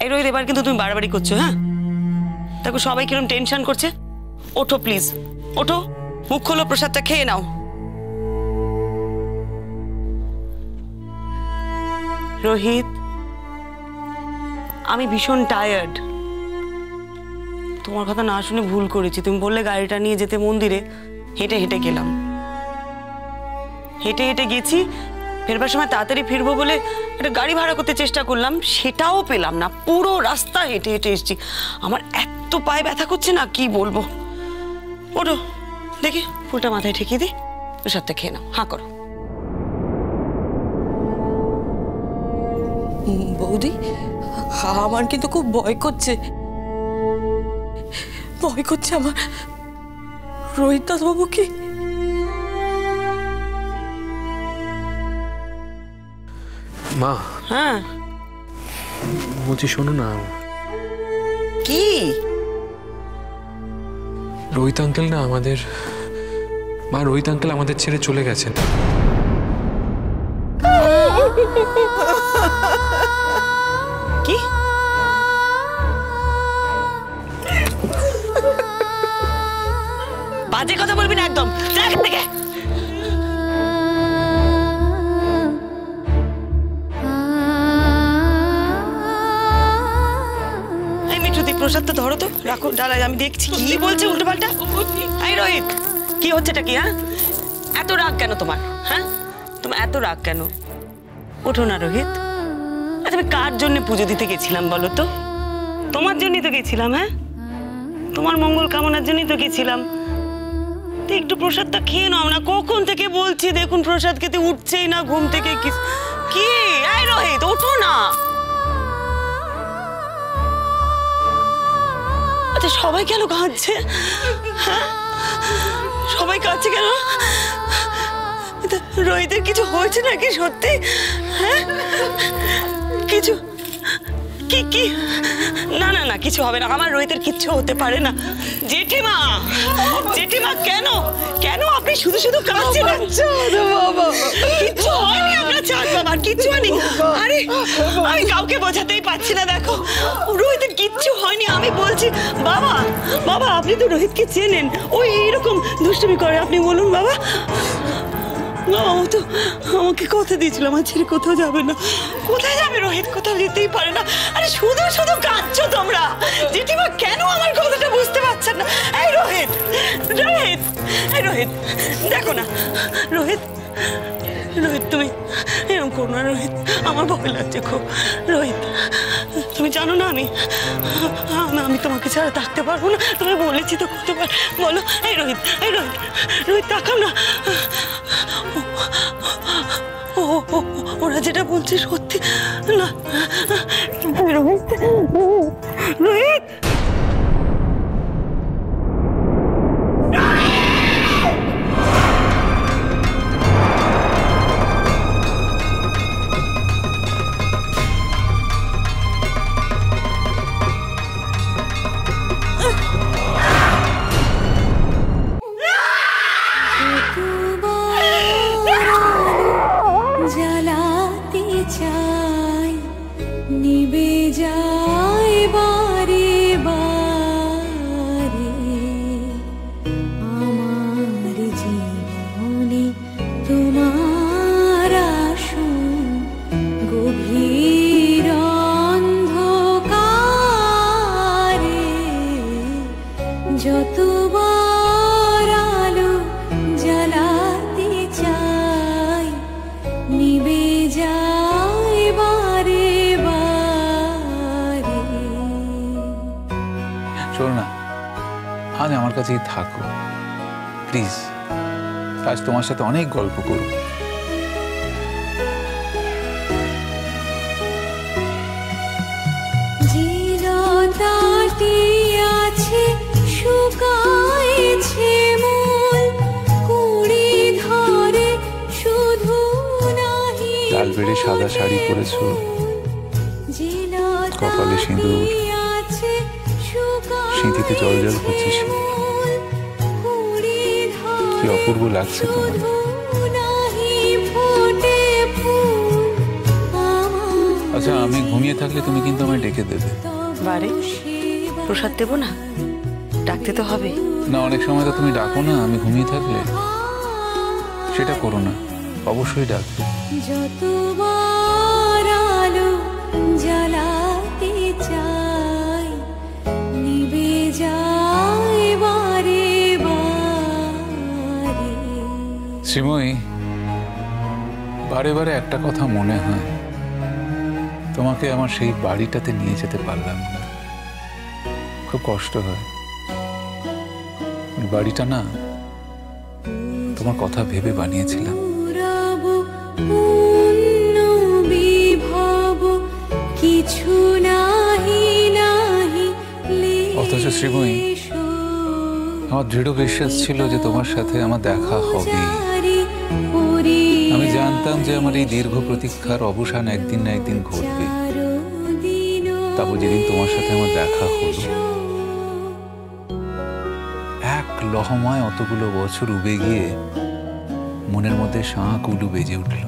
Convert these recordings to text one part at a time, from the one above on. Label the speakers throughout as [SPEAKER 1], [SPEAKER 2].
[SPEAKER 1] এই রোহিত, এবার কিন্তু তুমি বাড়াবাড়ি করছো। হ্যাঁ, দেখো সবাই কিরকম টেনশন করছে। ওঠো প্লিজ, ওঠো, মুখ খোলো, প্রসাদটা খেয়ে নাও। রোহিত, আমি ভীষণ টায়ার্ড। তোমার কথা না শুনে ভুল করেছি। তুমি বললে গাড়িটা নিয়ে যেতে মন্দিরে, হেঁটে হেঁটে গেলাম। হেঁটে হেঁটে গেছি, ফেরবার সময় তাড়াতাড়ি ফিরবো বলে একটা গাড়ি ভাড়া করতে চেষ্টা করলাম, সেটাও পেলাম না। পুরো রাস্তা হেঁটে হেঁটে এসেছি। আমার এত পায়ে ব্যথা করছে না, কি বলবো। ওঠো দেখি, ফুলটা মাথায় ঠেকিয়ে দিই, প্রসাদটা খেয়ে নাও। হাঁ করো।
[SPEAKER 2] বৌদি, আমার কিন্তু খুব ভয় করছে। ভয় করছে আমার। রোহিত দাসবাবু কি?
[SPEAKER 3] মা।
[SPEAKER 1] হ্যাঁ
[SPEAKER 3] বলছি, শোনো না।
[SPEAKER 1] কি?
[SPEAKER 3] রোহিত আঙ্কেল না আমাদের, মা, রোহিত আঙ্কেল আমাদের ছেড়ে চলে গেছেন।
[SPEAKER 1] কি? বাজে কথা বলবি না একদম, যা এখান থেকে। প্রসাদটা ধরো তো, রাখো ডালায়, আমি দেখছি কি বলছে উল্টো পাল্টা। এই রোহিত, কি হচ্ছেটা কি? হ্যাঁ, এত রাগ কেন তোমার? হ্যাঁ, তোমার এত রাগ কেন? ওঠো না রোহিত। আমি কার জন্য পুজো দিতে গেছিলাম বলো তো? তোমার জন্যই তো গেছিলাম। হ্যাঁ, তোমার মঙ্গল কামনার জন্যই তো গেছিলাম। একটু প্রসাদটা খেয়ে নাও না। কখন থেকে বলছি, দেখুন প্রসাদ খেতে উঠছেই না ঘুম থেকে। কি? এই রোহিত, ওঠো না। আচ্ছা, সবাই কেন কাঁদছে? হ্যাঁ, সবাই কাঁদছে কেন? রোহিতের কিছু হয়েছে নাকি সত্যি? হ্যাঁ, কিছু কি? কি? না না না, কিছু হবে না। আমার রোহিতের কিচ্ছু হতে পারে না। জেঠিমা, জেঠিমা, কেন কেন আপনি শুধু শুধু কাঁদছেন? কিচ্ছু হয়নি, আমরা চাঁদ বাবা, কিচ্ছু হয়নি। আরে আমি কাউকে বোঝাতেই পারছি না। দেখো, রোহিতের কিচ্ছু হয়নি। আমি বলছি বাবা, বাবা আপনি তো রোহিতকে চেনেন, ওই এরকম দুষ্টুমি করে। আপনি বলুন বাবা। ও তো আমাকে কথা দিয়েছিল আমার ছেড়ে কোথাও যাবে না। কোথায় যাবে রোহিত? কোথাও যেতেই পারে না। আরে শুধু শুধু কাঁদছো তোমরা। জেঠিমা কেন আমার কথাটা বুঝতে পারছেন না? এই রোহিত, রোহিত, এই রোহিত, দেখো না রোহিত, রোহিত তুমি এরকম করো না। রোহিত, আমার ভয় লাগছে খুব। রোহিত, তুমি জানো না আমি তোমাকে ছাড়া থাকতে পারবো না। তুমি বলেছি তো কতবার। বলো। এই রোহিত, এই রোহিত, রোহিত তাকাও না। ওরা যেটা বলছে সত্যি না। রোহিত, রোহিত,
[SPEAKER 4] যতবার আলো জ্বালাতে চাই, নিভে যায় বারে বারে।
[SPEAKER 5] শোনো না, আজ আমার কাছেই থাকো প্লিজ। আজ তোমার সাথে অনেক গল্প করব।
[SPEAKER 4] জীলতাটি আছে শুকায়েছে মূল, কুড়ি ধরে শুধু নাহি।
[SPEAKER 5] লাল বেড়ে সাদা শাড়ি পরেছো, কপালে সিঁদুর, সিঁথিতে জল জল করছে সে। কি অপূর্ব লাগছে তোমার। আচ্ছা আচ্ছা, আমি ঘুমিয়ে থাকলে তুমি কিন্তু আমায় ডেকে দেবে।
[SPEAKER 1] বারে প্রসাদ দেবো না? ডাকতে তো হবে।
[SPEAKER 5] না, অনেক সময় তো তুমি ডাকো না আমি ঘুমিয়ে থাকলে। সেটা করো না, অবশ্যই ডাকবে।
[SPEAKER 4] যতবার আলো জ্বালাতে চাই, নিভে যায় বারে বারে।
[SPEAKER 5] শ্রীময়ী, বারে বারে একটা কথা মনে হয়, তোমাকে আমার সেই বাড়িটাতে নিয়ে যেতে পারলাম না। খুব কষ্ট হয়। ওই বাড়িটা না তোমার কথা ভেবে বানিয়েছিলাম।
[SPEAKER 4] কিছু নাহি নাহি,
[SPEAKER 5] অথচ শ্রীময়ী, আমার দৃঢ় বিশ্বাস ছিল যে তোমার সাথে আমার দেখা হবে। আমি জানতাম যে আমার এই দীর্ঘ প্রতীক্ষার অবসান একদিন না একদিন ঘটবে। তারপর যেদিন তোমার সাথে আমার দেখা হলো, এক লহমায় অতগুলো বছর উবে গিয়ে মনের মধ্যে শাঁখ উলু বেজে উঠল।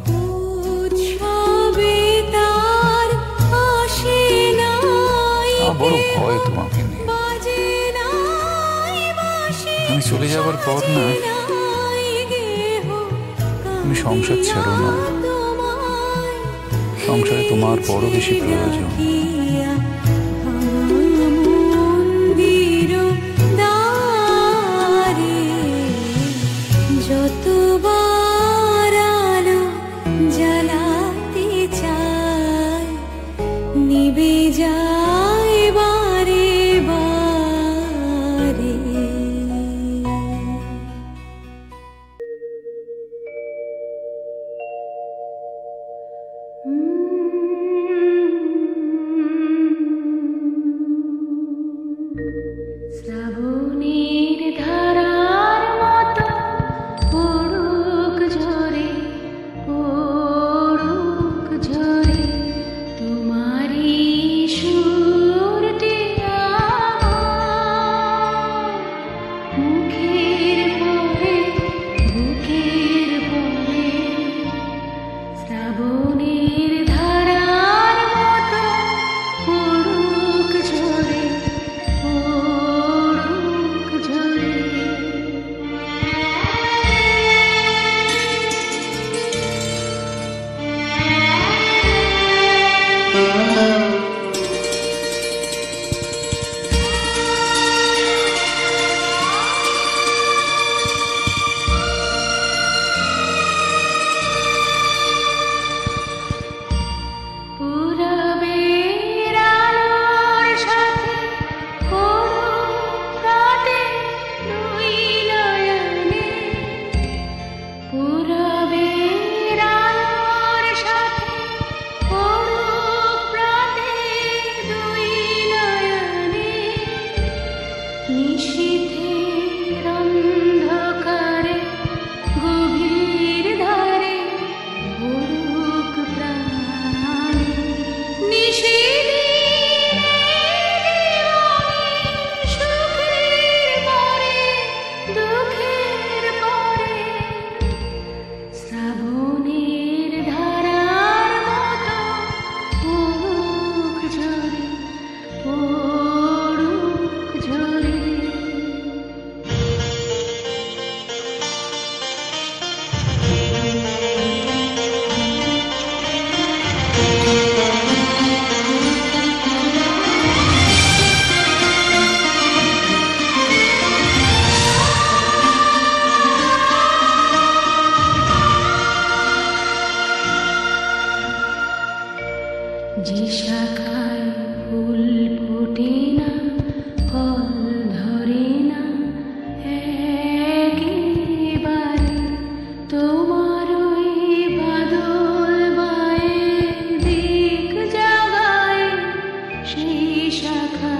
[SPEAKER 5] আমার বড় ভয় তোমাকে নিয়ে। আমি চলে যাবার পর না, তুমি সংসার ছেড়ো না। সংসারে তোমার বড় বেশি প্রয়োজন।
[SPEAKER 4] যতবার আলো জ্বালাতে চাই, নিভে যায় বারে বারে। শ্রাবণের ধারার মতো পড়ুক ঝরে, পড়ুক ঝরে তোমারই সুরটি আমার মুখের পরে, বুকের পরে। শ্রাবণের ধারার মতো পড়ুক ঝরে, পড়ুক ঝরে। পূরবের আলোর সাথে পড়ুক রাতে দুই নয়নে। পূরবের আলোর সাথে পড়ুক রাতে দুই নয়নে। নিশীথের অন্ধকারে গভীর ধারে পড়ুক প্রাণে। সুখের পরে দুঃখের পরে। শ্রাবণের ধারার মতো পড়ুক ঝরে, পড়ুক ঝরে। যে শাখায় ফুল ফোটে না, ফল ধরে না একেবারে, তোমার ওই বাদল বায়ে দিক জাগায় সেই শাখা